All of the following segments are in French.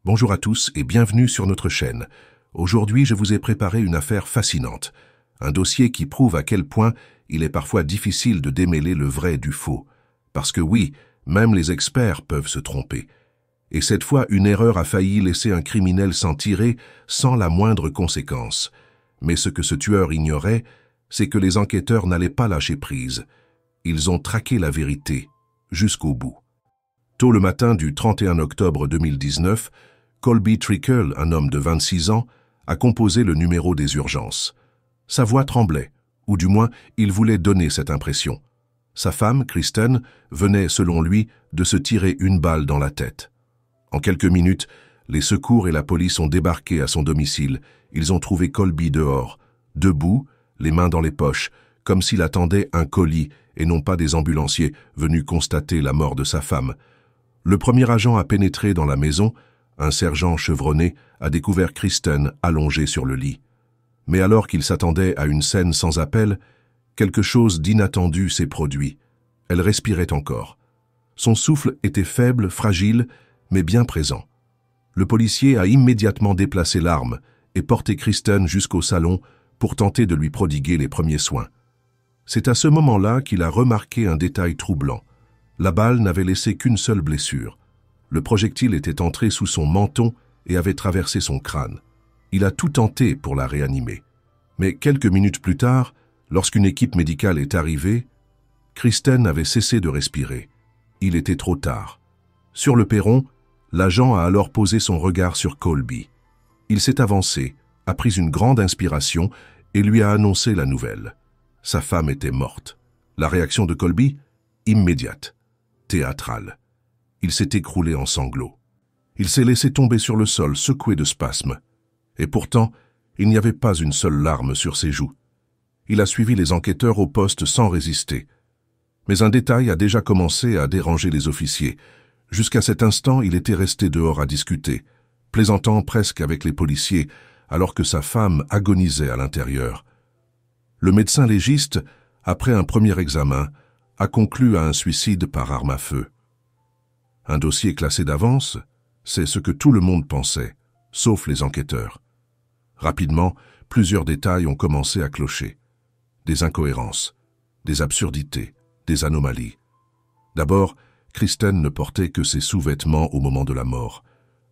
Bonjour à tous et bienvenue sur notre chaîne. Aujourd'hui, je vous ai préparé une affaire fascinante. Un dossier qui prouve à quel point il est parfois difficile de démêler le vrai du faux. Parce que oui, même les experts peuvent se tromper. Et cette fois, une erreur a failli laisser un criminel s'en tirer sans la moindre conséquence. Mais ce que ce tueur ignorait, c'est que les enquêteurs n'allaient pas lâcher prise. Ils ont traqué la vérité jusqu'au bout. Tôt le matin du 31 octobre 2019, Colby Trickle, un homme de 26 ans, a composé le numéro des urgences. Sa voix tremblait, ou du moins, il voulait donner cette impression. Sa femme, Kristen, venait, selon lui, de se tirer une balle dans la tête. En quelques minutes, les secours et la police ont débarqué à son domicile. Ils ont trouvé Colby dehors, debout, les mains dans les poches, comme s'il attendait un colis et non pas des ambulanciers venus constater la mort de sa femme. Le premier agent a pénétré dans la maison. Un sergent chevronné a découvert Kristen allongée sur le lit. Mais alors qu'il s'attendait à une scène sans appel, quelque chose d'inattendu s'est produit. Elle respirait encore. Son souffle était faible, fragile, mais bien présent. Le policier a immédiatement déplacé l'arme et porté Kristen jusqu'au salon pour tenter de lui prodiguer les premiers soins. C'est à ce moment-là qu'il a remarqué un détail troublant. La balle n'avait laissé qu'une seule blessure. Le projectile était entré sous son menton et avait traversé son crâne. Il a tout tenté pour la réanimer. Mais quelques minutes plus tard, lorsqu'une équipe médicale est arrivée, Kristen avait cessé de respirer. Il était trop tard. Sur le perron, l'agent a alors posé son regard sur Colby. Il s'est avancé, a pris une grande inspiration et lui a annoncé la nouvelle. Sa femme était morte. La réaction de Colby? Immédiate, théâtrale. Il s'est écroulé en sanglots. Il s'est laissé tomber sur le sol, secoué de spasmes. Et pourtant, il n'y avait pas une seule larme sur ses joues. Il a suivi les enquêteurs au poste sans résister. Mais un détail a déjà commencé à déranger les officiers. Jusqu'à cet instant, il était resté dehors à discuter, plaisantant presque avec les policiers, alors que sa femme agonisait à l'intérieur. Le médecin légiste, après un premier examen, a conclu à un suicide par arme à feu. Un dossier classé d'avance, c'est ce que tout le monde pensait, sauf les enquêteurs. Rapidement, plusieurs détails ont commencé à clocher. Des incohérences, des absurdités, des anomalies. D'abord, Kristen ne portait que ses sous-vêtements au moment de la mort.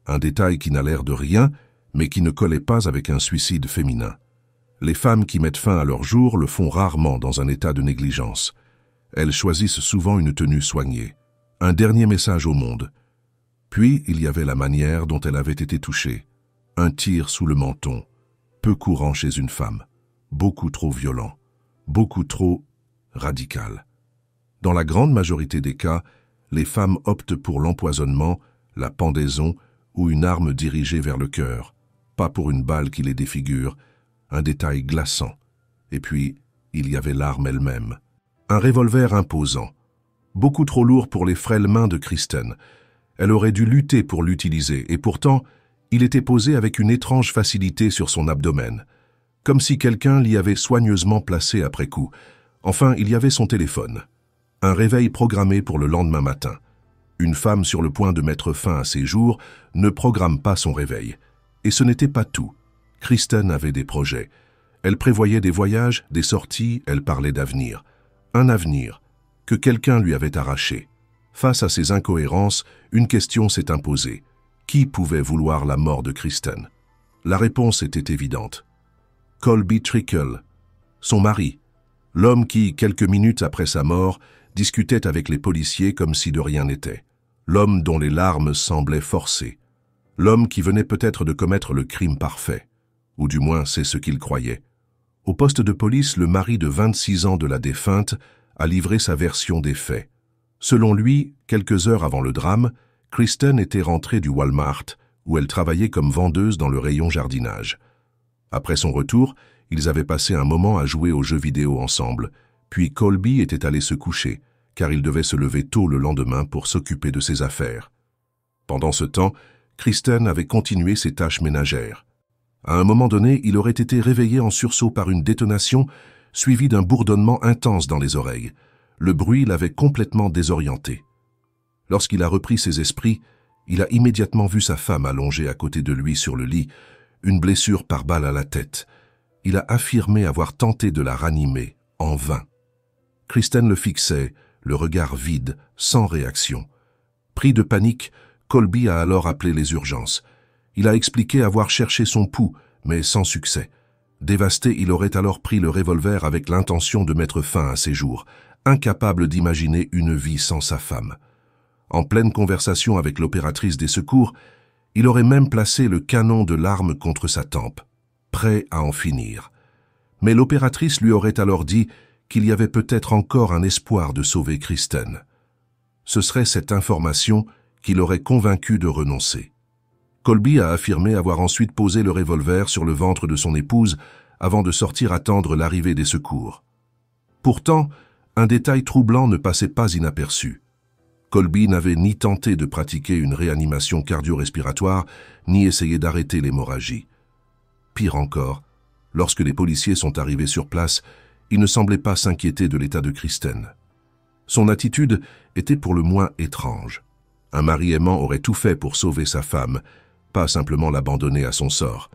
Un détail qui n'a l'air de rien, mais qui ne collait pas avec un suicide féminin. Les femmes qui mettent fin à leur jour le font rarement dans un état de négligence. Elles choisissent souvent une tenue soignée. Un dernier message au monde. Puis, il y avait la manière dont elle avait été touchée. Un tir sous le menton, peu courant chez une femme, beaucoup trop violent, beaucoup trop radical. Dans la grande majorité des cas, les femmes optent pour l'empoisonnement, la pendaison ou une arme dirigée vers le cœur, pas pour une balle qui les défigure, un détail glaçant. Et puis, il y avait l'arme elle-même. Un revolver imposant. Beaucoup trop lourd pour les frêles mains de Kristen. Elle aurait dû lutter pour l'utiliser, et pourtant, il était posé avec une étrange facilité sur son abdomen, comme si quelqu'un l'y avait soigneusement placé après coup. Enfin, il y avait son téléphone. Un réveil programmé pour le lendemain matin. Une femme sur le point de mettre fin à ses jours ne programme pas son réveil. Et ce n'était pas tout. Kristen avait des projets. Elle prévoyait des voyages, des sorties, elle parlait d'avenir. Un avenir que quelqu'un lui avait arraché. Face à ces incohérences, une question s'est imposée. Qui pouvait vouloir la mort de Kristen? La réponse était évidente. Colby Trickle, son mari, l'homme qui, quelques minutes après sa mort, discutait avec les policiers comme si de rien n'était. L'homme dont les larmes semblaient forcées. L'homme qui venait peut-être de commettre le crime parfait. Ou du moins, c'est ce qu'il croyait. Au poste de police, le mari de 26 ans de la défunte a livré sa version des faits. Selon lui, quelques heures avant le drame, Kristen était rentrée du Walmart, où elle travaillait comme vendeuse dans le rayon jardinage. Après son retour, ils avaient passé un moment à jouer aux jeux vidéo ensemble, puis Colby était allé se coucher, car il devait se lever tôt le lendemain pour s'occuper de ses affaires. Pendant ce temps, Kristen avait continué ses tâches ménagères. À un moment donné, il aurait été réveillé en sursaut par une détonation, suivie d'un bourdonnement intense dans les oreilles. Le bruit l'avait complètement désorienté. Lorsqu'il a repris ses esprits, Il a immédiatement vu sa femme allongée à côté de lui sur le lit, une blessure par balle à la tête. Il a affirmé avoir tenté de la ranimer, en vain. Kristen le fixait, le regard vide, sans réaction. Pris de panique, Colby a alors appelé les urgences. Il a expliqué avoir cherché son pouls, mais sans succès. Dévasté, il aurait alors pris le revolver avec l'intention de mettre fin à ses jours, incapable d'imaginer une vie sans sa femme. En pleine conversation avec l'opératrice des secours, il aurait même placé le canon de l'arme contre sa tempe, prêt à en finir. Mais l'opératrice lui aurait alors dit qu'il y avait peut-être encore un espoir de sauver Kristen. Ce serait cette information qui l'aurait convaincu de renoncer. Colby a affirmé avoir ensuite posé le revolver sur le ventre de son épouse avant de sortir attendre l'arrivée des secours. Pourtant, un détail troublant ne passait pas inaperçu. Colby n'avait ni tenté de pratiquer une réanimation cardio-respiratoire, ni essayé d'arrêter l'hémorragie. Pire encore, lorsque les policiers sont arrivés sur place, il ne semblait pas s'inquiéter de l'état de Kristen. Son attitude était pour le moins étrange. Un mari aimant aurait tout fait pour sauver sa femme, pas simplement l'abandonner à son sort.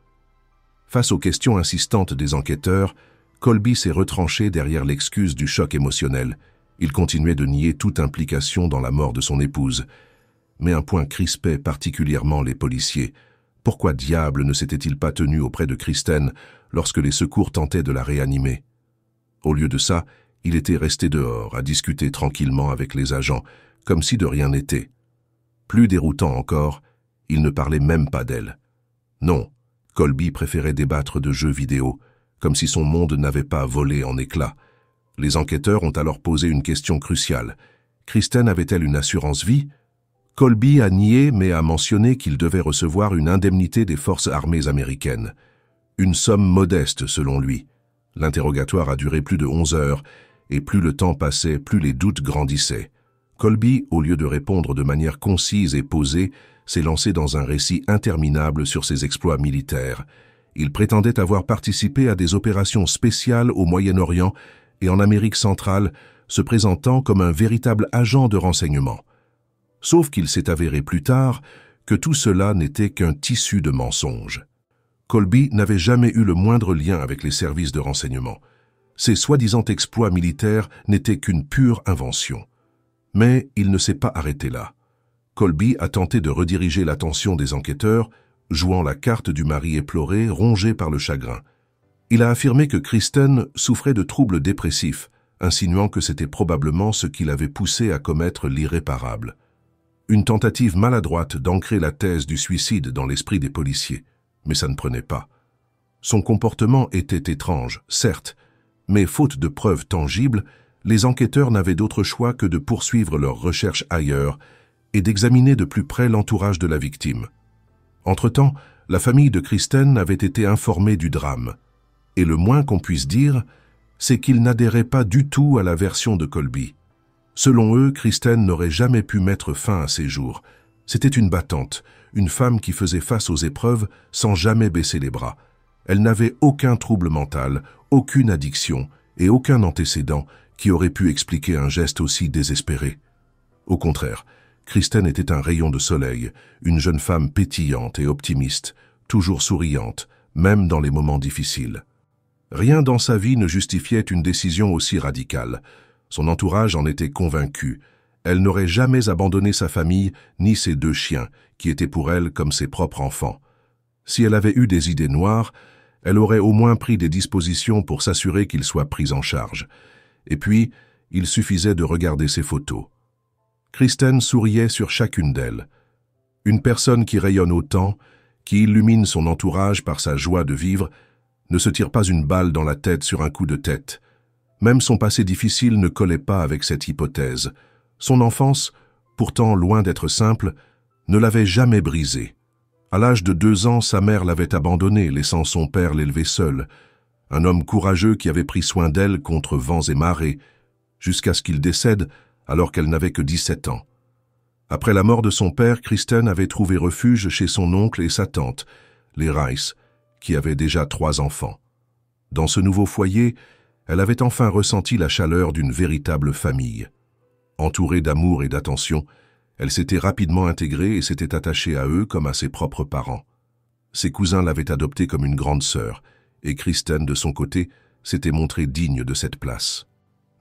Face aux questions insistantes des enquêteurs, Colby s'est retranché derrière l'excuse du choc émotionnel. Il continuait de nier toute implication dans la mort de son épouse. Mais un point crispait particulièrement les policiers. Pourquoi diable ne s'était-il pas tenu auprès de Kristen lorsque les secours tentaient de la réanimer? Au lieu de ça, il était resté dehors, à discuter tranquillement avec les agents, comme si de rien n'était. Plus déroutant encore, il ne parlait même pas d'elle. Non, Colby préférait débattre de jeux vidéo, comme si son monde n'avait pas volé en éclats. Les enquêteurs ont alors posé une question cruciale. Kristen avait-elle une assurance vie? Colby a nié mais a mentionné qu'il devait recevoir une indemnité des forces armées américaines. Une somme modeste selon lui. L'interrogatoire a duré plus de 11 heures, et plus le temps passait, plus les doutes grandissaient. Colby, au lieu de répondre de manière concise et posée, s'est lancé dans un récit interminable sur ses exploits militaires. Il prétendait avoir participé à des opérations spéciales au Moyen-Orient et en Amérique centrale, se présentant comme un véritable agent de renseignement. Sauf qu'il s'est avéré plus tard que tout cela n'était qu'un tissu de mensonges. Colby n'avait jamais eu le moindre lien avec les services de renseignement. Ses soi-disant exploits militaires n'étaient qu'une pure invention. Mais il ne s'est pas arrêté là. Colby a tenté de rediriger l'attention des enquêteurs, jouant la carte du mari éploré, rongé par le chagrin. Il a affirmé que Kristen souffrait de troubles dépressifs, insinuant que c'était probablement ce qui l'avait poussé à commettre l'irréparable. Une tentative maladroite d'ancrer la thèse du suicide dans l'esprit des policiers, mais ça ne prenait pas. Son comportement était étrange, certes, mais faute de preuves tangibles, les enquêteurs n'avaient d'autre choix que de poursuivre leurs recherches ailleurs et d'examiner de plus près l'entourage de la victime. Entre-temps, la famille de Kristen avait été informée du drame, et le moins qu'on puisse dire, c'est qu'ils n'adhéraient pas du tout à la version de Colby. Selon eux, Kristen n'aurait jamais pu mettre fin à ses jours. C'était une battante, une femme qui faisait face aux épreuves sans jamais baisser les bras. Elle n'avait aucun trouble mental, aucune addiction et aucun antécédent qui aurait pu expliquer un geste aussi désespéré. Au contraire, Kristen était un rayon de soleil, une jeune femme pétillante et optimiste, toujours souriante, même dans les moments difficiles. Rien dans sa vie ne justifiait une décision aussi radicale. Son entourage en était convaincu. Elle n'aurait jamais abandonné sa famille ni ses 2 chiens, qui étaient pour elle comme ses propres enfants. Si elle avait eu des idées noires, elle aurait au moins pris des dispositions pour s'assurer qu'ils soient pris en charge. Et puis, il suffisait de regarder ses photos. Kristen souriait sur chacune d'elles. Une personne qui rayonne autant, qui illumine son entourage par sa joie de vivre, ne se tire pas une balle dans la tête sur un coup de tête. Même son passé difficile ne collait pas avec cette hypothèse. Son enfance, pourtant loin d'être simple, ne l'avait jamais brisée. À l'âge de 2 ans, sa mère l'avait abandonnée, laissant son père l'élever seul. Un homme courageux qui avait pris soin d'elle contre vents et marées, jusqu'à ce qu'il décède alors qu'elle n'avait que 17 ans. Après la mort de son père, Kristen avait trouvé refuge chez son oncle et sa tante, les Rice, qui avaient déjà 3 enfants. Dans ce nouveau foyer, elle avait enfin ressenti la chaleur d'une véritable famille. Entourée d'amour et d'attention, Elle s'était rapidement intégrée et s'était attachée à eux comme à ses propres parents. Ses cousins l'avaient adoptée comme une grande sœur, et Kristen, de son côté, s'était montrée digne de cette place.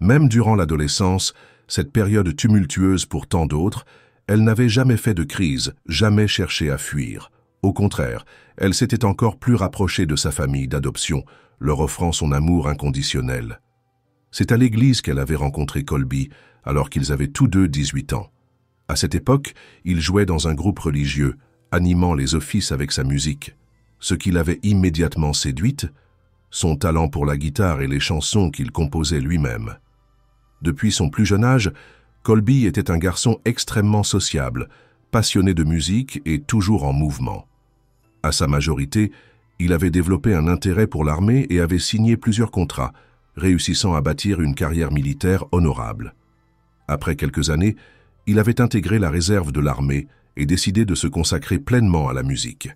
Même durant l'adolescence, cette période tumultueuse pour tant d'autres, elle n'avait jamais fait de crise, jamais cherché à fuir. Au contraire, elle s'était encore plus rapprochée de sa famille d'adoption, leur offrant son amour inconditionnel. C'est à l'église qu'elle avait rencontré Colby, alors qu'ils avaient tous deux 18 ans. À cette époque, il jouait dans un groupe religieux, animant les offices avec sa musique. Ce qui l'avait immédiatement séduite, son talent pour la guitare et les chansons qu'il composait lui-même. Depuis son plus jeune âge, Colby était un garçon extrêmement sociable, passionné de musique et toujours en mouvement. À sa majorité, il avait développé un intérêt pour l'armée et avait signé plusieurs contrats, réussissant à bâtir une carrière militaire honorable. Après quelques années, il avait intégré la réserve de l'armée et décidé de se consacrer pleinement à la musique.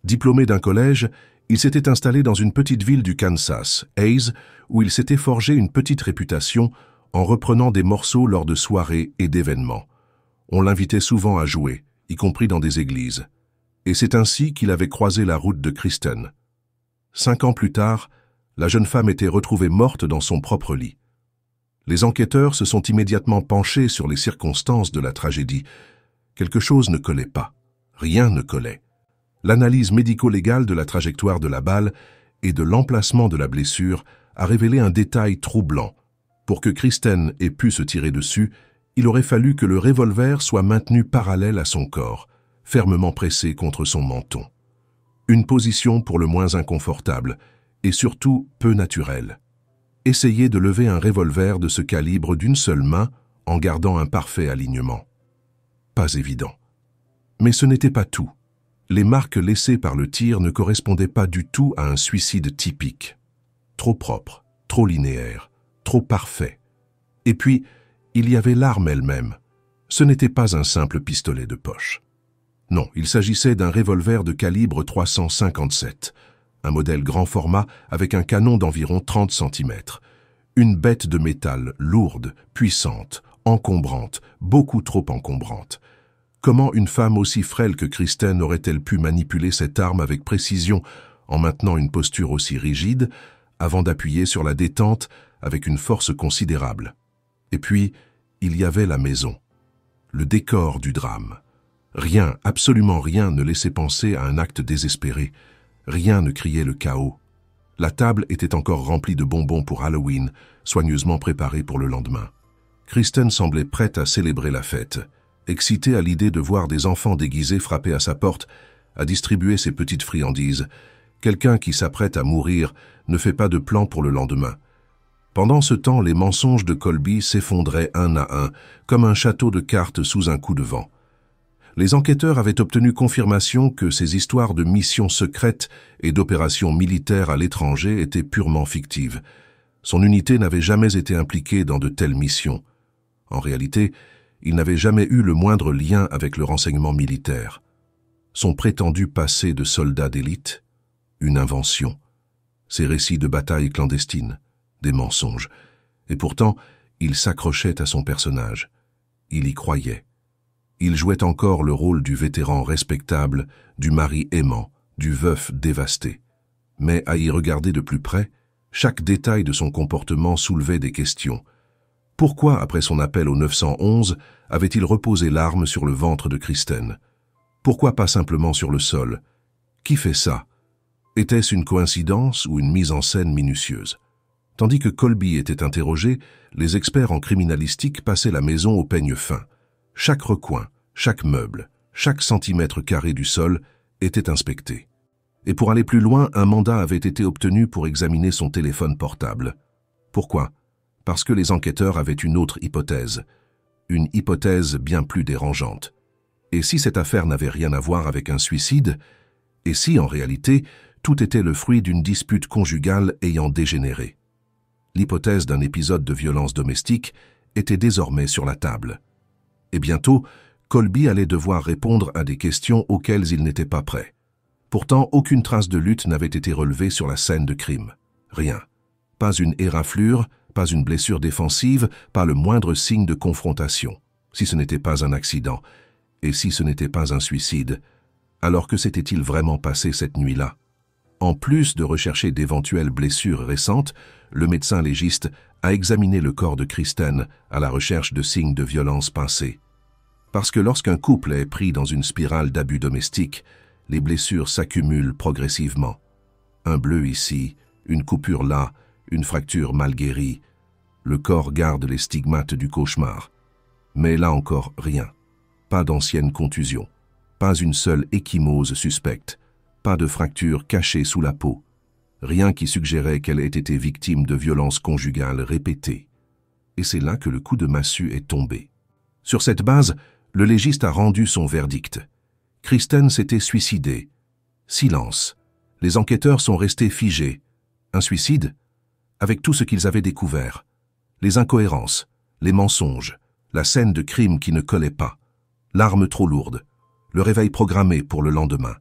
Diplômé d'un collège, il s'était installé dans une petite ville du Kansas, Hays, où il s'était forgé une petite réputation en reprenant des morceaux lors de soirées et d'événements. On l'invitait souvent à jouer, y compris dans des églises. Et c'est ainsi qu'il avait croisé la route de Kristen. 5 ans plus tard, la jeune femme était retrouvée morte dans son propre lit. Les enquêteurs se sont immédiatement penchés sur les circonstances de la tragédie. Quelque chose ne collait pas. Rien ne collait. L'analyse médico-légale de la trajectoire de la balle et de l'emplacement de la blessure a révélé un détail troublant. Pour que Kristen ait pu se tirer dessus, il aurait fallu que le revolver soit maintenu parallèle à son corps, fermement pressé contre son menton. Une position pour le moins inconfortable et surtout peu naturelle. Essayer de lever un revolver de ce calibre d'une seule main en gardant un parfait alignement. Pas évident. Mais ce n'était pas tout. Les marques laissées par le tir ne correspondaient pas du tout à un suicide typique. Trop propre, trop linéaire, trop parfait. Et puis, il y avait l'arme elle-même. Ce n'était pas un simple pistolet de poche. Non, il s'agissait d'un revolver de calibre 357, un modèle grand format avec un canon d'environ 30 cm. Une bête de métal lourde, puissante, encombrante, beaucoup trop encombrante. Comment une femme aussi frêle que Kristen aurait-elle pu manipuler cette arme avec précision en maintenant une posture aussi rigide, avant d'appuyer sur la détente avec une force considérable? Et puis, il y avait la maison, le décor du drame. Rien, absolument rien ne laissait penser à un acte désespéré. Rien ne criait le chaos. La table était encore remplie de bonbons pour Halloween, soigneusement préparés pour le lendemain. Kristen semblait prête à célébrer la fête, excitée à l'idée de voir des enfants déguisés frapper à sa porte, à distribuer ses petites friandises. Quelqu'un qui s'apprête à mourir ne fait pas de plan pour le lendemain. Pendant ce temps, les mensonges de Colby s'effondraient un à un, comme un château de cartes sous un coup de vent. Les enquêteurs avaient obtenu confirmation que ces histoires de missions secrètes et d'opérations militaires à l'étranger étaient purement fictives. Son unité n'avait jamais été impliquée dans de telles missions. En réalité, il n'avait jamais eu le moindre lien avec le renseignement militaire. Son prétendu passé de soldat d'élite, une invention. Ses récits de batailles clandestines, des mensonges. Et pourtant, il s'accrochait à son personnage. Il y croyait. Il jouait encore le rôle du vétéran respectable, du mari aimant, du veuf dévasté. Mais à y regarder de plus près, chaque détail de son comportement soulevait des questions. Pourquoi, après son appel au 911, avait-il reposé l'arme sur le ventre de Kristen? Pourquoi pas simplement sur le sol? Qui fait ça? Était-ce une coïncidence ou une mise en scène minutieuse? Tandis que Colby était interrogé, les experts en criminalistique passaient la maison au peigne fin. Chaque recoin, chaque meuble, chaque centimètre carré du sol était inspecté. Et pour aller plus loin, un mandat avait été obtenu pour examiner son téléphone portable. Pourquoi? Parce que les enquêteurs avaient une autre hypothèse. Une hypothèse bien plus dérangeante. Et si cette affaire n'avait rien à voir avec un suicide? Et si, en réalité, tout était le fruit d'une dispute conjugale ayant dégénéré? L'hypothèse d'un épisode de violence domestique était désormais sur la table. Et bientôt, Colby allait devoir répondre à des questions auxquelles il n'était pas prêt. Pourtant, aucune trace de lutte n'avait été relevée sur la scène de crime. Rien. Pas une éraflure, pas une blessure défensive, pas le moindre signe de confrontation. Si ce n'était pas un accident, et si ce n'était pas un suicide, alors que s'était-il vraiment passé cette nuit-là? En plus de rechercher d'éventuelles blessures récentes, le médecin légiste a examiné le corps de Kristen à la recherche de signes de violence passée. Parce que lorsqu'un couple est pris dans une spirale d'abus domestiques, les blessures s'accumulent progressivement. Un bleu ici, une coupure là, une fracture mal guérie. Le corps garde les stigmates du cauchemar. Mais là encore, rien. Pas d'ancienne contusion. Pas une seule ecchymose suspecte. Pas de fracture cachée sous la peau. Rien qui suggérait qu'elle ait été victime de violences conjugales répétées. Et c'est là que le coup de massue est tombé. Sur cette base, le légiste a rendu son verdict. Kristen s'était suicidée. Silence. Les enquêteurs sont restés figés. Un suicide? Avec tout ce qu'ils avaient découvert. Les incohérences, les mensonges, la scène de crime qui ne collait pas, l'arme trop lourde, le réveil programmé pour le lendemain.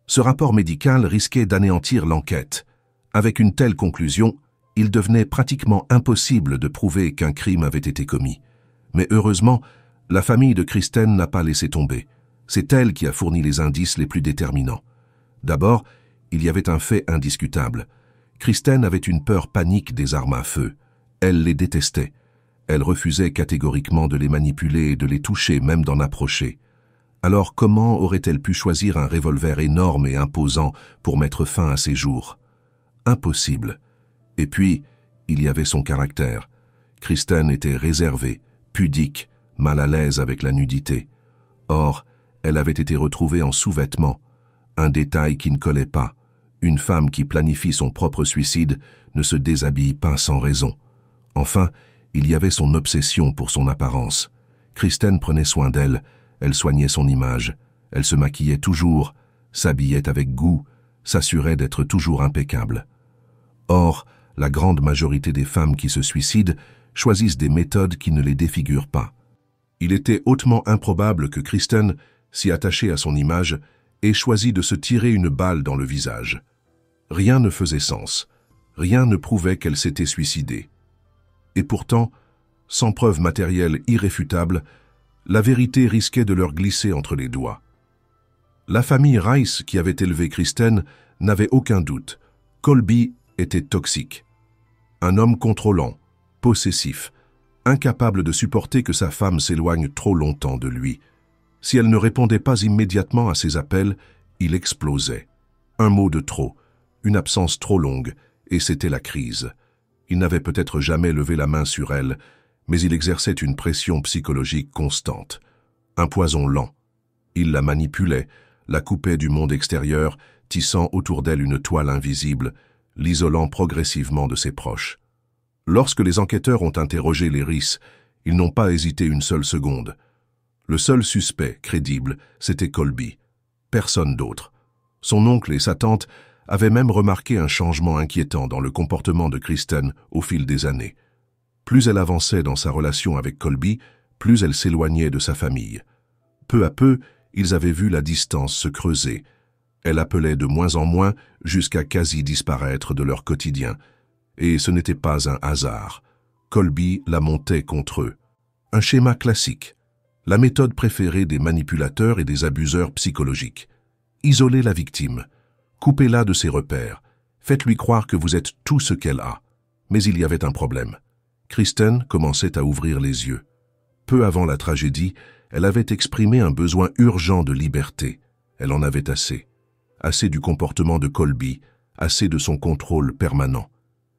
Ce rapport médical risquait d'anéantir l'enquête. Avec une telle conclusion, il devenait pratiquement impossible de prouver qu'un crime avait été commis. Mais heureusement, la famille de Kristen n'a pas laissé tomber. C'est elle qui a fourni les indices les plus déterminants. D'abord, il y avait un fait indiscutable. Kristen avait une peur panique des armes à feu. Elle les détestait. Elle refusait catégoriquement de les manipuler et de les toucher, même d'en approcher. Alors comment aurait-elle pu choisir un revolver énorme et imposant pour mettre fin à ses jours? Impossible. Et puis, il y avait son caractère. Kristen était réservée, pudique, mal à l'aise avec la nudité. Or, elle avait été retrouvée en sous-vêtements. Un détail qui ne collait pas. Une femme qui planifie son propre suicide ne se déshabille pas sans raison. Enfin, il y avait son obsession pour son apparence. Kristen prenait soin d'elle, elle soignait son image, elle se maquillait toujours, s'habillait avec goût, s'assurait d'être toujours impeccable. Or, la grande majorité des femmes qui se suicident choisissent des méthodes qui ne les défigurent pas. Il était hautement improbable que Kristen, si attachée à son image, ait choisi de se tirer une balle dans le visage. Rien ne faisait sens, rien ne prouvait qu'elle s'était suicidée. Et pourtant, sans preuve matérielle irréfutable, la vérité risquait de leur glisser entre les doigts. La famille Rice, qui avait élevé Kristen, n'avait aucun doute. Colby était toxique. Un homme contrôlant, possessif, incapable de supporter que sa femme s'éloigne trop longtemps de lui. Si elle ne répondait pas immédiatement à ses appels, il explosait. Un mot de trop, une absence trop longue, et c'était la crise. Il n'avait peut-être jamais levé la main sur elle, mais il exerçait une pression psychologique constante. Un poison lent. Il la manipulait, la coupait du monde extérieur, tissant autour d'elle une toile invisible, l'isolant progressivement de ses proches. Lorsque les enquêteurs ont interrogé les Rice, ils n'ont pas hésité une seule seconde. Le seul suspect crédible, c'était Colby. Personne d'autre. Son oncle et sa tante avaient même remarqué un changement inquiétant dans le comportement de Kristen au fil des années. Plus elle avançait dans sa relation avec Colby, plus elle s'éloignait de sa famille. Peu à peu, ils avaient vu la distance se creuser. Elle appelait de moins en moins jusqu'à quasi disparaître de leur quotidien. Et ce n'était pas un hasard. Colby la montait contre eux. Un schéma classique. La méthode préférée des manipulateurs et des abuseurs psychologiques. Isolez la victime. Coupez-la de ses repères. Faites-lui croire que vous êtes tout ce qu'elle a. Mais il y avait un problème. Kristen commençait à ouvrir les yeux. Peu avant la tragédie, elle avait exprimé un besoin urgent de liberté. Elle en avait assez. Assez du comportement de Colby, assez de son contrôle permanent.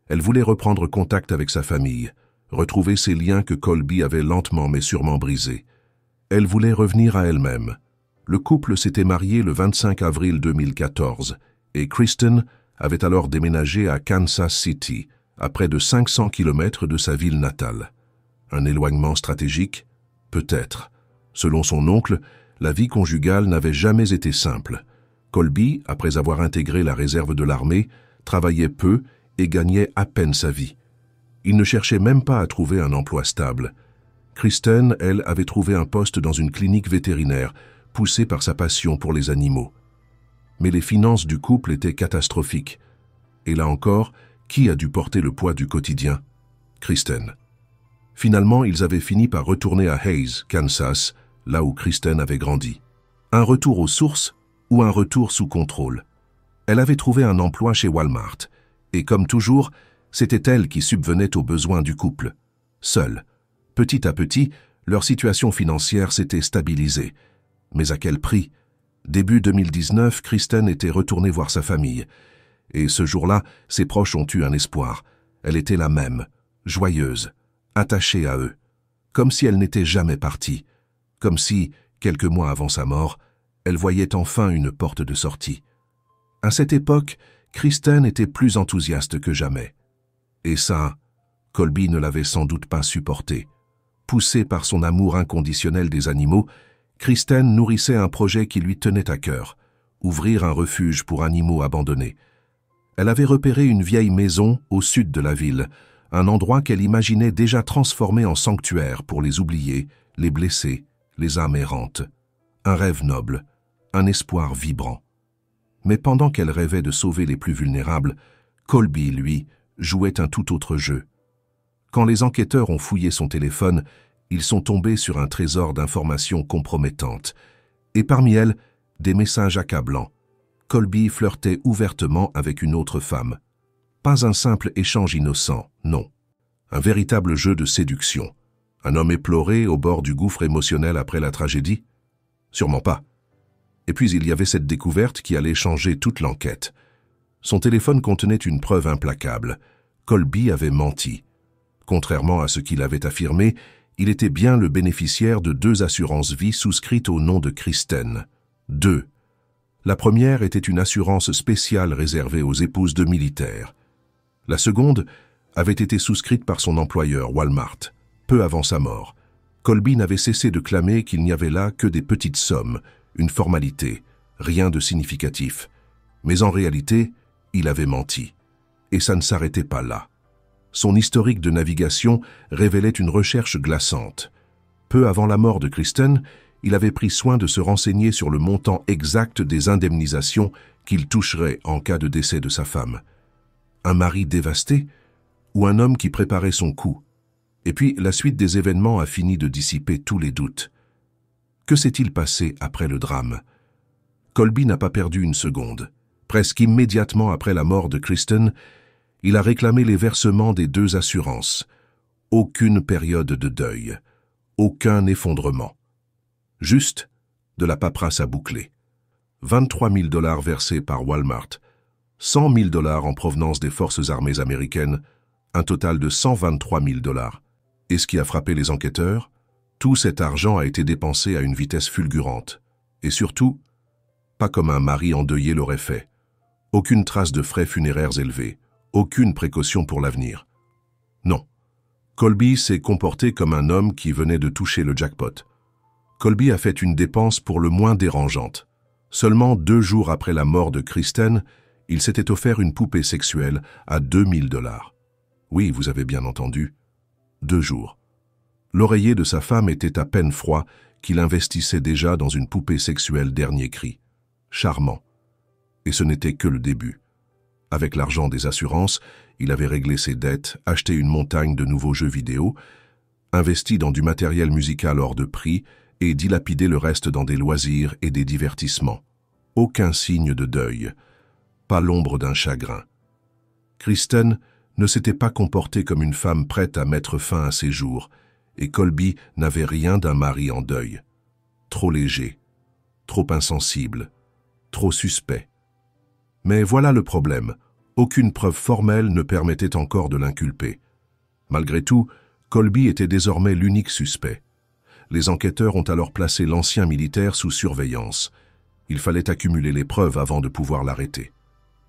Elle voulait reprendre contact avec sa famille, retrouver ces liens que Colby avait lentement mais sûrement brisés. Elle voulait revenir à elle-même. Le couple s'était marié le 25 avril 2014 et Kristen avait alors déménagé à Kansas City, à près de 500 km de sa ville natale. Un éloignement stratégique? Peut-être. Selon son oncle, la vie conjugale n'avait jamais été simple. Colby, après avoir intégré la réserve de l'armée, travaillait peu et gagnait à peine sa vie. Il ne cherchait même pas à trouver un emploi stable. Kristen, elle, avait trouvé un poste dans une clinique vétérinaire, poussée par sa passion pour les animaux. Mais les finances du couple étaient catastrophiques. Et là encore, qui a dû porter le poids du quotidien? Kristen. Finalement, ils avaient fini par retourner à Hays, Kansas, là où Kristen avait grandi. Un retour aux sources ou un retour sous contrôle. Elle avait trouvé un emploi chez Walmart, et comme toujours, c'était elle qui subvenait aux besoins du couple. Seule. Petit à petit, leur situation financière s'était stabilisée. Mais à quel prix? Début 2019, Kristen était retournée voir sa famille. Et ce jour-là, ses proches ont eu un espoir. Elle était la même, joyeuse, attachée à eux. Comme si elle n'était jamais partie. Comme si, quelques mois avant sa mort, elle voyait enfin une porte de sortie. À cette époque, Kristen était plus enthousiaste que jamais. Et ça, Colby ne l'avait sans doute pas supporté. Poussée par son amour inconditionnel des animaux, Kristen nourrissait un projet qui lui tenait à cœur, ouvrir un refuge pour animaux abandonnés. Elle avait repéré une vieille maison au sud de la ville, un endroit qu'elle imaginait déjà transformé en sanctuaire pour les oubliés, les blessés, les âmes errantes. Un rêve noble, un espoir vibrant. Mais pendant qu'elle rêvait de sauver les plus vulnérables, Colby, lui, jouait un tout autre jeu. Quand les enquêteurs ont fouillé son téléphone, ils sont tombés sur un trésor d'informations compromettantes, et parmi elles, des messages accablants. Colby flirtait ouvertement avec une autre femme. Pas un simple échange innocent, non. Un véritable jeu de séduction. Un homme éploré au bord du gouffre émotionnel après la tragédie? Sûrement pas. Et puis il y avait cette découverte qui allait changer toute l'enquête. Son téléphone contenait une preuve implacable. Colby avait menti. Contrairement à ce qu'il avait affirmé, il était bien le bénéficiaire de 2 assurances-vie souscrites au nom de Kristen. 2. La première était une assurance spéciale réservée aux épouses de militaires. La seconde avait été souscrite par son employeur, Walmart, peu avant sa mort. Colby n'avait cessé de clamer qu'il n'y avait là que des petites sommes, une formalité, rien de significatif. Mais en réalité, il avait menti. Et ça ne s'arrêtait pas là. Son historique de navigation révélait une recherche glaçante. Peu avant la mort de Kristen, il avait pris soin de se renseigner sur le montant exact des indemnisations qu'il toucherait en cas de décès de sa femme. Un mari dévasté ou un homme qui préparait son coup? Et puis, la suite des événements a fini de dissiper tous les doutes. Que s'est-il passé après le drame? Colby n'a pas perdu une seconde. Presque immédiatement après la mort de Kristen, il a réclamé les versements des 2 assurances. Aucune période de deuil. Aucun effondrement. Juste de la paperasse à boucler. 23 000 $ versés par Walmart. 100 000 $ en provenance des forces armées américaines. Un total de 123 000 $. Et ce qui a frappé les enquêteurs? Tout cet argent a été dépensé à une vitesse fulgurante. Et surtout, pas comme un mari endeuillé l'aurait fait. Aucune trace de frais funéraires élevés. Aucune précaution pour l'avenir. Non. Colby s'est comporté comme un homme qui venait de toucher le jackpot. Colby a fait une dépense pour le moins dérangeante. Seulement 2 jours après la mort de Kristen, il s'était offert une poupée sexuelle à 2 000 $. Oui, vous avez bien entendu. 2 jours. L'oreiller de sa femme était à peine froid qu'il investissait déjà dans une poupée sexuelle dernier cri. Charmant. Et ce n'était que le début. Avec l'argent des assurances, il avait réglé ses dettes, acheté une montagne de nouveaux jeux vidéo, investi dans du matériel musical hors de prix et dilapidé le reste dans des loisirs et des divertissements. Aucun signe de deuil, pas l'ombre d'un chagrin. Kristen ne s'était pas comportée comme une femme prête à mettre fin à ses jours, et Colby n'avait rien d'un mari en deuil. Trop léger, trop insensible, trop suspect. Mais voilà le problème. Aucune preuve formelle ne permettait encore de l'inculper. Malgré tout, Colby était désormais l'unique suspect. Les enquêteurs ont alors placé l'ancien militaire sous surveillance. Il fallait accumuler les preuves avant de pouvoir l'arrêter.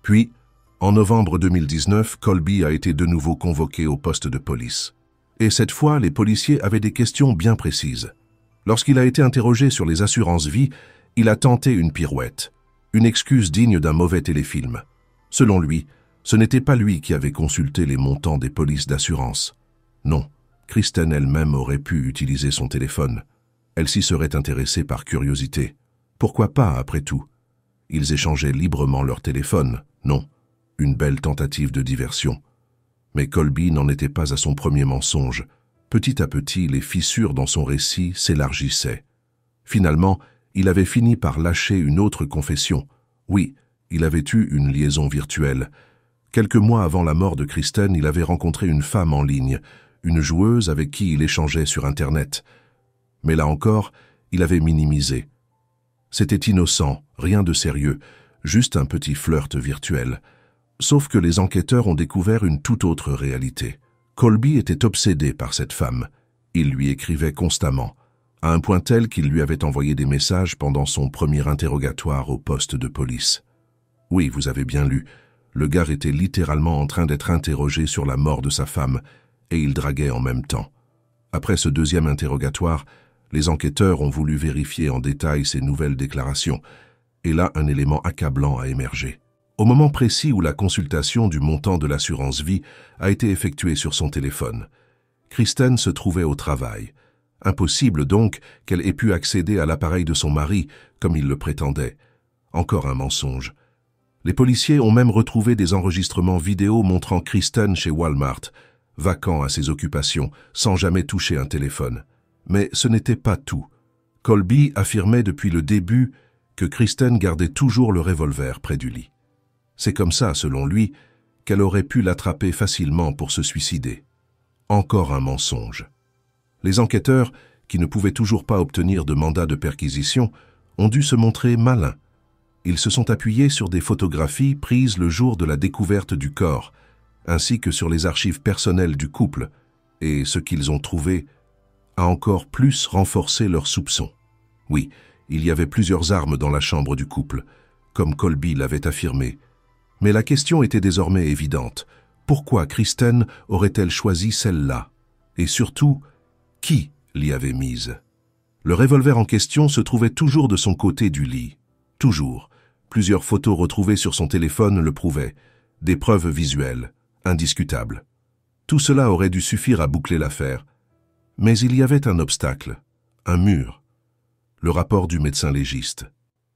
Puis, en novembre 2019, Colby a été de nouveau convoqué au poste de police. Et cette fois, les policiers avaient des questions bien précises. Lorsqu'il a été interrogé sur les assurances-vie, il a tenté une pirouette. Une excuse digne d'un mauvais téléfilm. Selon lui, ce n'était pas lui qui avait consulté les montants des polices d'assurance. Non, Kristen elle-même aurait pu utiliser son téléphone. Elle s'y serait intéressée par curiosité. Pourquoi pas, après tout? Ils échangeaient librement leur téléphone, non? Une belle tentative de diversion. Mais Colby n'en était pas à son premier mensonge. Petit à petit, les fissures dans son récit s'élargissaient. Finalement, il avait fini par lâcher une autre confession. Oui, il avait eu une liaison virtuelle. Quelques mois avant la mort de Kristen, il avait rencontré une femme en ligne, une joueuse avec qui il échangeait sur Internet. Mais là encore, il avait minimisé. C'était innocent, rien de sérieux, juste un petit flirt virtuel. Sauf que les enquêteurs ont découvert une toute autre réalité. Colby était obsédé par cette femme. Il lui écrivait constamment, à un point tel qu'il lui avait envoyé des messages pendant son premier interrogatoire au poste de police. Oui, vous avez bien lu, le gars était littéralement en train d'être interrogé sur la mort de sa femme, et il draguait en même temps. Après ce deuxième interrogatoire, les enquêteurs ont voulu vérifier en détail ses nouvelles déclarations, et là un élément accablant a émergé. Au moment précis où la consultation du montant de l'assurance vie a été effectuée sur son téléphone, Kristen se trouvait au travail. Impossible donc qu'elle ait pu accéder à l'appareil de son mari, comme il le prétendait. Encore un mensonge. Les policiers ont même retrouvé des enregistrements vidéo montrant Kristen chez Walmart, vacant à ses occupations, sans jamais toucher un téléphone. Mais ce n'était pas tout. Colby affirmait depuis le début que Kristen gardait toujours le revolver près du lit. C'est comme ça, selon lui, qu'elle aurait pu l'attraper facilement pour se suicider. Encore un mensonge. Les enquêteurs, qui ne pouvaient toujours pas obtenir de mandat de perquisition, ont dû se montrer malins. Ils se sont appuyés sur des photographies prises le jour de la découverte du corps, ainsi que sur les archives personnelles du couple, et ce qu'ils ont trouvé a encore plus renforcé leurs soupçons. Oui, il y avait plusieurs armes dans la chambre du couple, comme Colby l'avait affirmé. Mais la question était désormais évidente. Pourquoi Kristen aurait-elle choisi celle-là? Et surtout, qui l'y avait mise? Le revolver en question se trouvait toujours de son côté du lit. Toujours. Plusieurs photos retrouvées sur son téléphone le prouvaient. Des preuves visuelles, indiscutables. Tout cela aurait dû suffire à boucler l'affaire. Mais il y avait un obstacle, un mur. Le rapport du médecin légiste.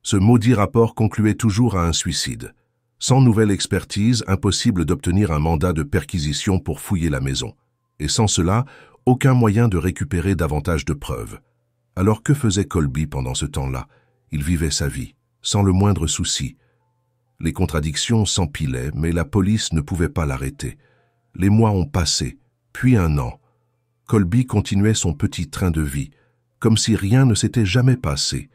Ce maudit rapport concluait toujours à un suicide. Sans nouvelle expertise, impossible d'obtenir un mandat de perquisition pour fouiller la maison. Et sans cela, aucun moyen de récupérer davantage de preuves. Alors que faisait Colby pendant ce temps-là? Il vivait sa vie, sans le moindre souci. Les contradictions s'empilaient, mais la police ne pouvait pas l'arrêter. Les mois ont passé, puis un an. Colby continuait son petit train de vie, comme si rien ne s'était jamais passé.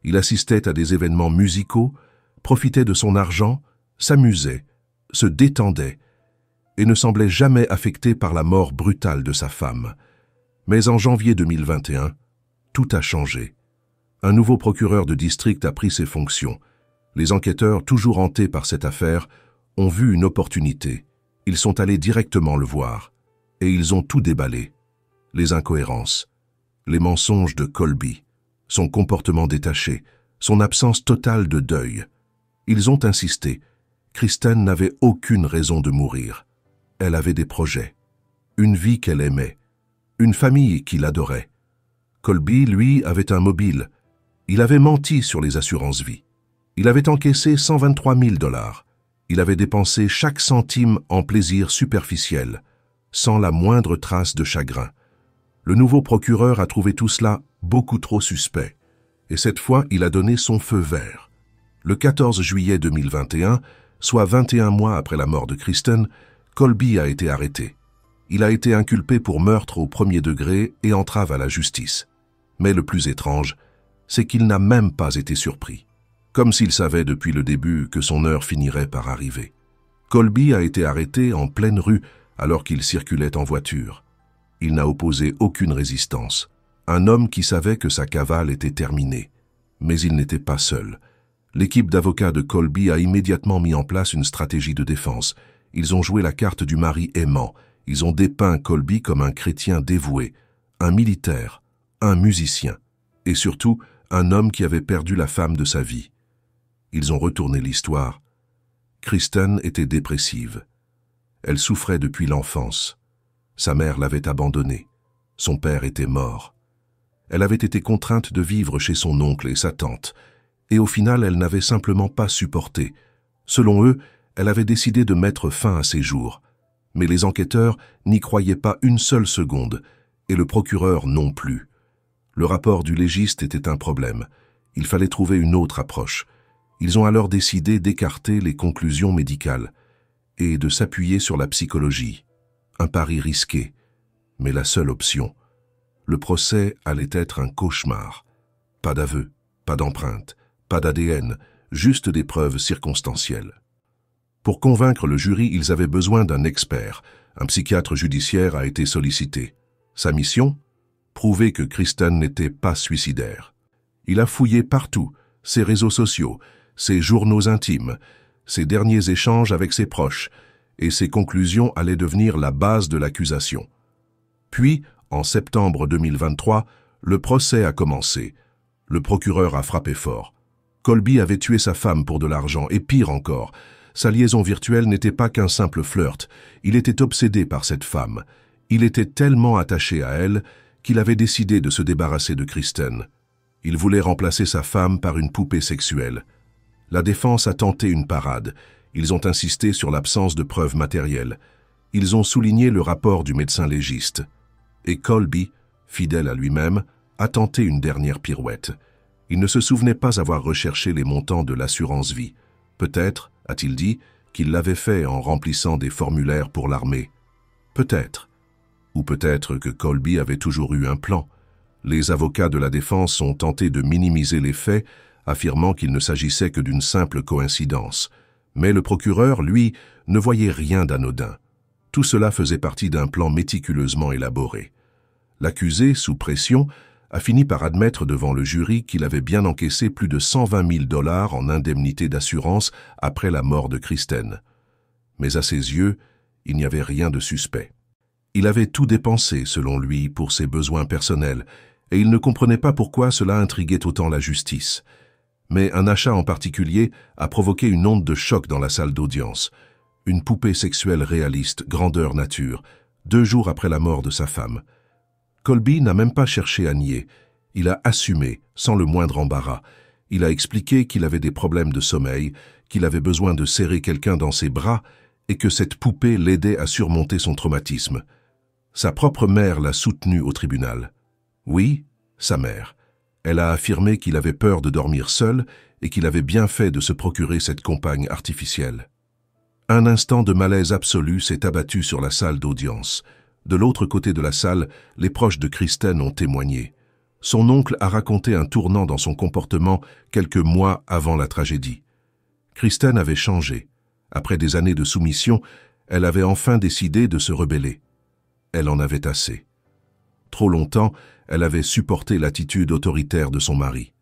Il assistait à des événements musicaux, profitait de son argent, s'amusait, se détendait, et ne semblait jamais affecté par la mort brutale de sa femme. Mais en janvier 2021, tout a changé. Un nouveau procureur de district a pris ses fonctions. Les enquêteurs, toujours hantés par cette affaire, ont vu une opportunité. Ils sont allés directement le voir. Et ils ont tout déballé. Les incohérences, les mensonges de Colby, son comportement détaché, son absence totale de deuil. Ils ont insisté. Kristen n'avait aucune raison de mourir. Elle avait des projets, une vie qu'elle aimait, une famille qu'il adorait. Colby, lui, avait un mobile. Il avait menti sur les assurances-vie. Il avait encaissé 123 000 $. Il avait dépensé chaque centime en plaisir superficiel, sans la moindre trace de chagrin. Le nouveau procureur a trouvé tout cela beaucoup trop suspect. Et cette fois, il a donné son feu vert. Le 14 juillet 2021, soit 21 mois après la mort de Kristen, Colby a été arrêté. Il a été inculpé pour meurtre au premier degré et entrave à la justice. Mais le plus étrange, c'est qu'il n'a même pas été surpris. Comme s'il savait depuis le début que son heure finirait par arriver. Colby a été arrêté en pleine rue alors qu'il circulait en voiture. Il n'a opposé aucune résistance. Un homme qui savait que sa cavale était terminée. Mais il n'était pas seul. L'équipe d'avocats de Colby a immédiatement mis en place une stratégie de défense. Ils ont joué la carte du mari aimant. Ils ont dépeint Colby comme un chrétien dévoué, un militaire, un musicien, et surtout un homme qui avait perdu la femme de sa vie. Ils ont retourné l'histoire. Kristen était dépressive. Elle souffrait depuis l'enfance. Sa mère l'avait abandonnée. Son père était mort. Elle avait été contrainte de vivre chez son oncle et sa tante, et au final elle n'avait simplement pas supporté. Selon eux, elle avait décidé de mettre fin à ses jours. Mais les enquêteurs n'y croyaient pas une seule seconde. et le procureur non plus. Le rapport du légiste était un problème. Il fallait trouver une autre approche. Ils ont alors décidé d'écarter les conclusions médicales et de s'appuyer sur la psychologie. Un pari risqué, mais la seule option. Le procès allait être un cauchemar. Pas d'aveu, pas d'empreinte, pas d'ADN, juste des preuves circonstancielles. Pour convaincre le jury, ils avaient besoin d'un expert. Un psychiatre judiciaire a été sollicité. Sa mission ? Prouver que Kristen n'était pas suicidaire. Il a fouillé partout, ses réseaux sociaux, ses journaux intimes, ses derniers échanges avec ses proches, et ses conclusions allaient devenir la base de l'accusation. Puis, en septembre 2023, le procès a commencé. Le procureur a frappé fort. Colby avait tué sa femme pour de l'argent, et pire encore, sa liaison virtuelle n'était pas qu'un simple flirt. Il était obsédé par cette femme. Il était tellement attaché à elle qu'il avait décidé de se débarrasser de Kristen. Il voulait remplacer sa femme par une poupée sexuelle. La défense a tenté une parade. Ils ont insisté sur l'absence de preuves matérielles. Ils ont souligné le rapport du médecin légiste. Et Colby, fidèle à lui-même, a tenté une dernière pirouette. Il ne se souvenait pas avoir recherché les montants de l'assurance vie. Peut-être, a-t-il dit, qu'il l'avait fait en remplissant des formulaires pour l'armée. Peut-être. Ou peut-être que Colby avait toujours eu un plan. Les avocats de la défense ont tenté de minimiser les faits, affirmant qu'il ne s'agissait que d'une simple coïncidence. Mais le procureur, lui, ne voyait rien d'anodin. Tout cela faisait partie d'un plan méticuleusement élaboré. L'accusé, sous pression, a fini par admettre devant le jury qu'il avait bien encaissé plus de 120 000 $ en indemnité d'assurance après la mort de Kristen. Mais à ses yeux, il n'y avait rien de suspect. Il avait tout dépensé, selon lui, pour ses besoins personnels, et il ne comprenait pas pourquoi cela intriguait autant la justice. Mais un achat en particulier a provoqué une onde de choc dans la salle d'audience. Une poupée sexuelle réaliste, grandeur nature, 2 jours après la mort de sa femme. Colby n'a même pas cherché à nier. Il a assumé, sans le moindre embarras. Il a expliqué qu'il avait des problèmes de sommeil, qu'il avait besoin de serrer quelqu'un dans ses bras et que cette poupée l'aidait à surmonter son traumatisme. Sa propre mère l'a soutenu au tribunal. Oui, sa mère. Elle a affirmé qu'il avait peur de dormir seul et qu'il avait bien fait de se procurer cette compagne artificielle. Un instant de malaise absolu s'est abattu sur la salle d'audience. De l'autre côté de la salle, les proches de Kristen ont témoigné. Son oncle a raconté un tournant dans son comportement quelques mois avant la tragédie. Kristen avait changé. Après des années de soumission, elle avait enfin décidé de se rebeller. Elle en avait assez. Trop longtemps, elle avait supporté l'attitude autoritaire de son mari.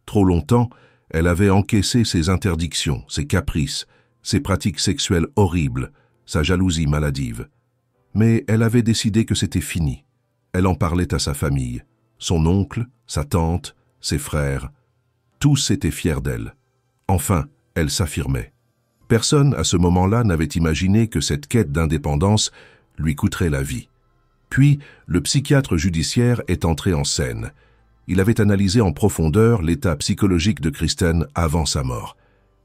Trop longtemps, elle avait encaissé ses interdictions, ses caprices, ses pratiques sexuelles horribles, sa jalousie maladive. Mais elle avait décidé que c'était fini. Elle en parlait à sa famille, son oncle, sa tante, ses frères. Tous étaient fiers d'elle. Enfin, elle s'affirmait. Personne, à ce moment-là, n'avait imaginé que cette quête d'indépendance lui coûterait la vie. Puis, le psychiatre judiciaire est entré en scène. Il avait analysé en profondeur l'état psychologique de Kristen avant sa mort.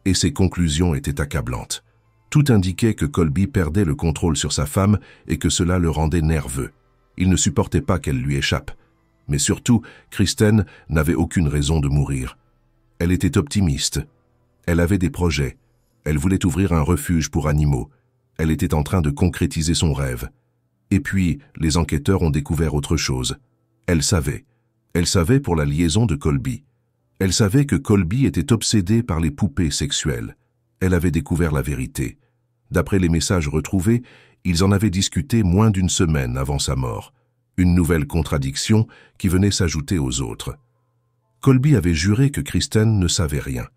Et ses conclusions étaient accablantes. Tout indiquait que Colby perdait le contrôle sur sa femme et que cela le rendait nerveux. Il ne supportait pas qu'elle lui échappe. Mais surtout, Kristen n'avait aucune raison de mourir. Elle était optimiste. Elle avait des projets. Elle voulait ouvrir un refuge pour animaux. Elle était en train de concrétiser son rêve. Et puis, les enquêteurs ont découvert autre chose. Elle savait. Elle savait pour la liaison de Colby. Elle savait que Colby était obsédé par les poupées sexuelles. Elle avait découvert la vérité. D'après les messages retrouvés, ils en avaient discuté moins d'1 semaine avant sa mort. Une nouvelle contradiction qui venait s'ajouter aux autres. Colby avait juré que Kristen ne savait rien.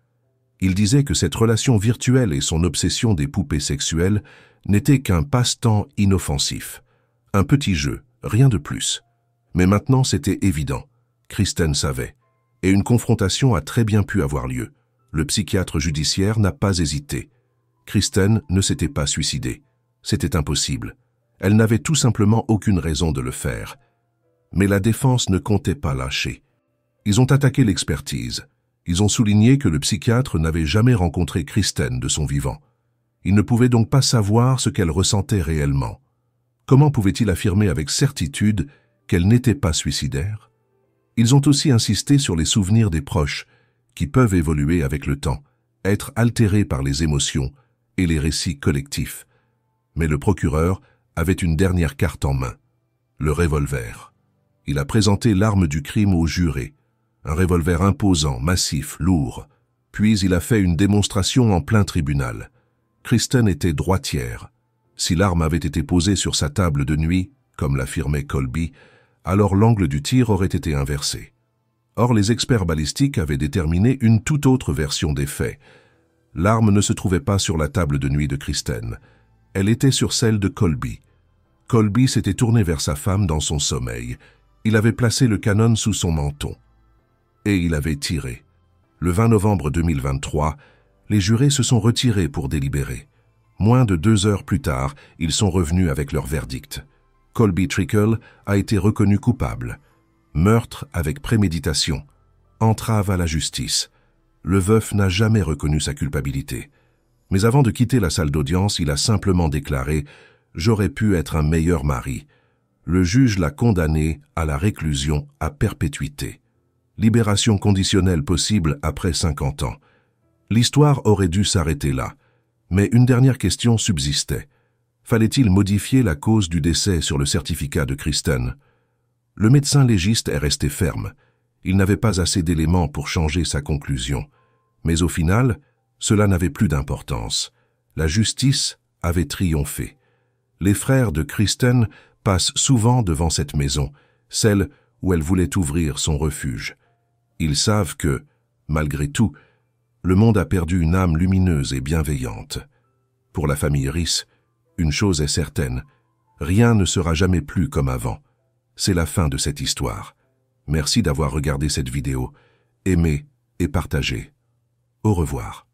Il disait que cette relation virtuelle et son obsession des poupées sexuelles n'étaient qu'un passe-temps inoffensif. Un petit jeu, rien de plus. Mais maintenant c'était évident. Kristen savait. Et une confrontation a très bien pu avoir lieu. Le psychiatre judiciaire n'a pas hésité. Kristen ne s'était pas suicidée. C'était impossible. Elle n'avait tout simplement aucune raison de le faire. Mais la défense ne comptait pas lâcher. Ils ont attaqué l'expertise. Ils ont souligné que le psychiatre n'avait jamais rencontré Kristen de son vivant. Il ne pouvait donc pas savoir ce qu'elle ressentait réellement. Comment pouvait-il affirmer avec certitude qu'elle n'était pas suicidaire. Ils ont aussi insisté sur les souvenirs des proches, qui peuvent évoluer avec le temps, être altérés par les émotions et les récits collectifs. Mais le procureur avait une dernière carte en main, le revolver. Il a présenté l'arme du crime aux jurés, un revolver imposant, massif, lourd. Puis il a fait une démonstration en plein tribunal. Kristen était droitière. Si l'arme avait été posée sur sa table de nuit, comme l'affirmait Colby, alors l'angle du tir aurait été inversé. Or, les experts balistiques avaient déterminé une toute autre version des faits. L'arme ne se trouvait pas sur la table de nuit de Kristen. Elle était sur celle de Colby. Colby s'était tourné vers sa femme dans son sommeil. Il avait placé le canon sous son menton. Et il avait tiré. Le 20 novembre 2023, les jurés se sont retirés pour délibérer. Moins de 2 heures plus tard, ils sont revenus avec leur verdict. Colby Trickle a été reconnu coupable. Meurtre avec préméditation. Entrave à la justice. Le veuf n'a jamais reconnu sa culpabilité. Mais avant de quitter la salle d'audience, il a simplement déclaré « J'aurais pu être un meilleur mari ». Le juge l'a condamné à la réclusion à perpétuité. Libération conditionnelle possible après 50 ans. L'histoire aurait dû s'arrêter là. Mais une dernière question subsistait. Fallait-il modifier la cause du décès sur le certificat de Kristen? Le médecin légiste est resté ferme. Il n'avait pas assez d'éléments pour changer sa conclusion. Mais au final, cela n'avait plus d'importance. La justice avait triomphé. Les frères de Kristen passent souvent devant cette maison, celle où elle voulait ouvrir son refuge. Ils savent que, malgré tout, le monde a perdu une âme lumineuse et bienveillante. Pour la famille Riss, une chose est certaine, rien ne sera jamais plus comme avant. C'est la fin de cette histoire. Merci d'avoir regardé cette vidéo. Aimez et partagez. Au revoir.